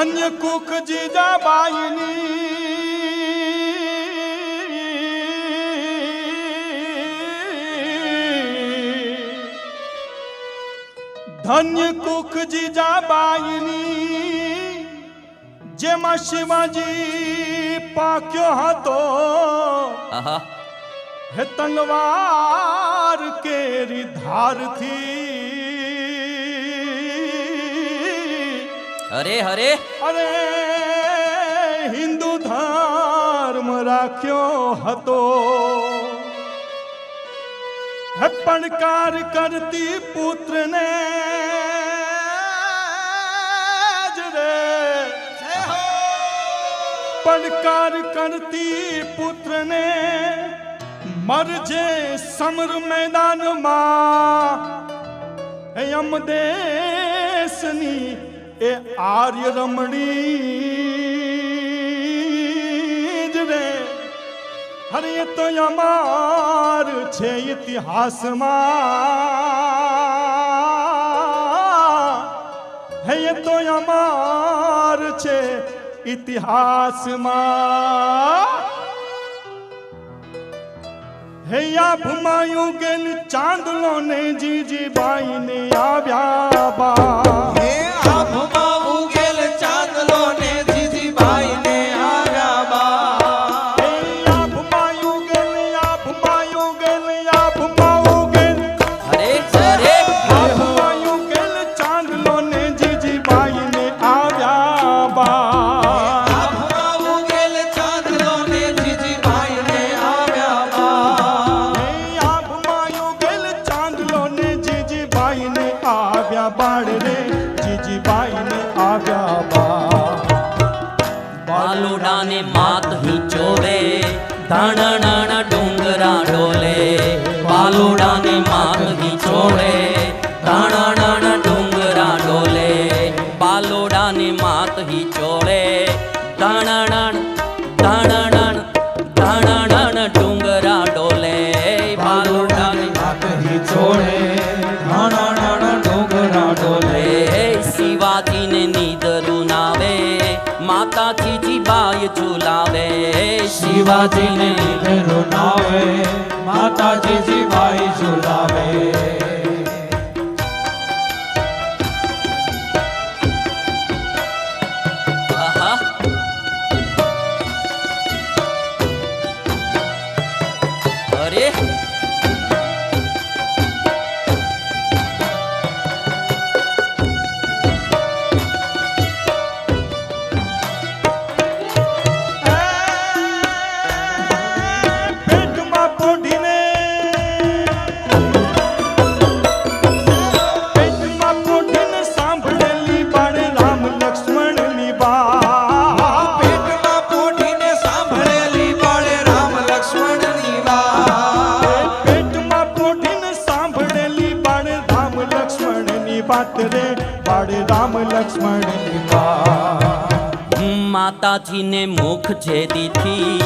ધન્ય કુખ જીજાબાઈની ધન્ય કુખ જીજાબાઈની જેમાં શિવાજી પાક્યો હતો હે તલવાર કેરી ધારથી હરે હરે અરે હિન્દુ ધર્મ રાખ્યો હતો હે પડકાર કરતી પુત્રને જ રે પડકાર કરતી પુત્રને મરજે સમર મેદાનમાં હે અમદેશની એ આર્ય રમણી જ રે હરે એ તો અમાર છે ઇતિહાસમાં હે એ તો અમાર છે ઇતિહાસમાં હે આભમાં ગેલ ચાંદલો ને જીજીબાઈ ને આવ્યા બા હે આભમાં ઉગેલ ચાંદલો ને જીજીબાઈ ને આવ્યા બા હે આભમાં ગેલ હરે હરે આભમાં ગેલ ચાંદલો ને જીજીબાઈ ને આવ્યા બા આભમાં ઉગેલ ચાંદલો ને જીજીબાઈ ને આવ્યા બા બાળ રે જીજીબાઈ ને આવ્યા બા બાલોડા ને માત હિંચોવે ધણણ ડુંગરા ડોલે બાલોડા ને માત હિંચોવે ધણણ ડુંગરા ડોલે બાલોડા ને માત હિંચોવે ધણણ ધણણ ધણણ ડુંગરા ડોલે બાલોડા ને માત હિંચોળે ધણણ ડુંગરા ડોલે શિવાજી ને નીદરું નાવે માતા જીજીબાઈ ઝુલાવે શિવાજી ને નીધરું નાવે માતા જીજીબાઈ ઝુલાવે આહા અરે પેટમાં પોઢીને સાંભળેલી બાળ રામ લક્ષ્મણની બા પેટમાં પોઢીને સાંભળેલી બાળે રામ લક્ષ્મણની વાત પેટમાં પોઢીને સાંભળેલી બાળ રામ લક્ષ્મણની વાત રે બાળ રામ લક્ષ્મણની વાત માતાજીને મુખ જે દીથી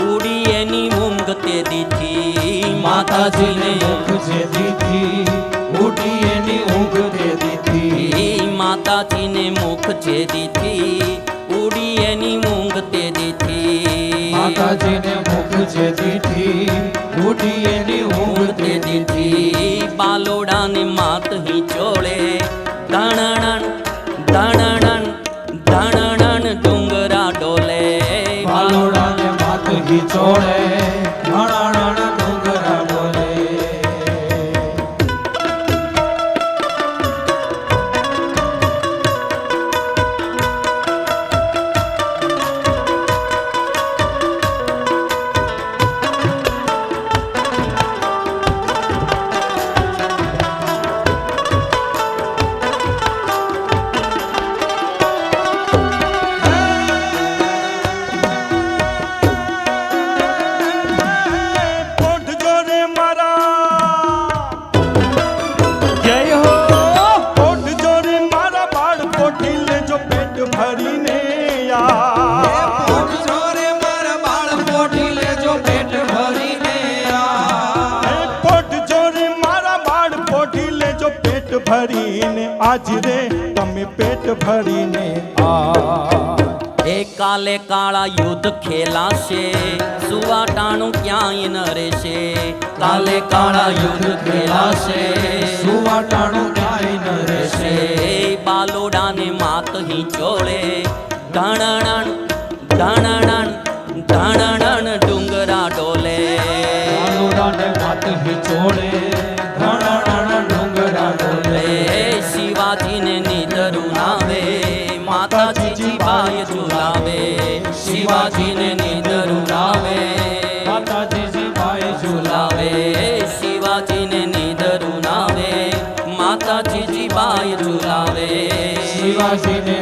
ઉડી એની ઊંઘ તે દીથી માતાજીને મુખ જે દીધી ઉઠી એની ઊંઘ દે દીધી માતાજીને મુખ જે દીથી ઉડી એની ઊંઘ તે દીથી માતાજીને મુખ જે દીધી ઉઠી એની ઊંઘ દે દીધી બાલોડાને માત હિંચોળે ધણણ ધણણ ધણણ ડુંગરા ડોલે બાલોડાને માત હિંચોળે ધણાણણ ડુંગરા ડોલે ભરીને આજ રે તમે તમે પેટ ભરીને ખાય. એ કાલે કાળા યુદ્ધ ખેલાશે, સુવાટાણું ક્યાંય ન રહેશે. કાલે કાળા યુદ્ધ ખેલાશે, સુવાટાણું ક્યાંય ન રહેશે. એ બાલોડાને માત હિંચોળે, ઢણણ ઢણણ ઢણણ ડુંગરા ડોલે. આલુડાને માત હિચોળે, ધણણ ડુંગરા ડોલે. એ શિવાજીને નીંદરું નાવે, માતાજી જીબાઈ ઝુલાવે. શિવાજીને નીંદરું નાવે, માતાજી ભાઈ ઝુલાવે. ઝુલાવે. શિવાજીને નીંદરું નાવે, માતાજી જીબાઈ ઝુલાવે. શિવાજીને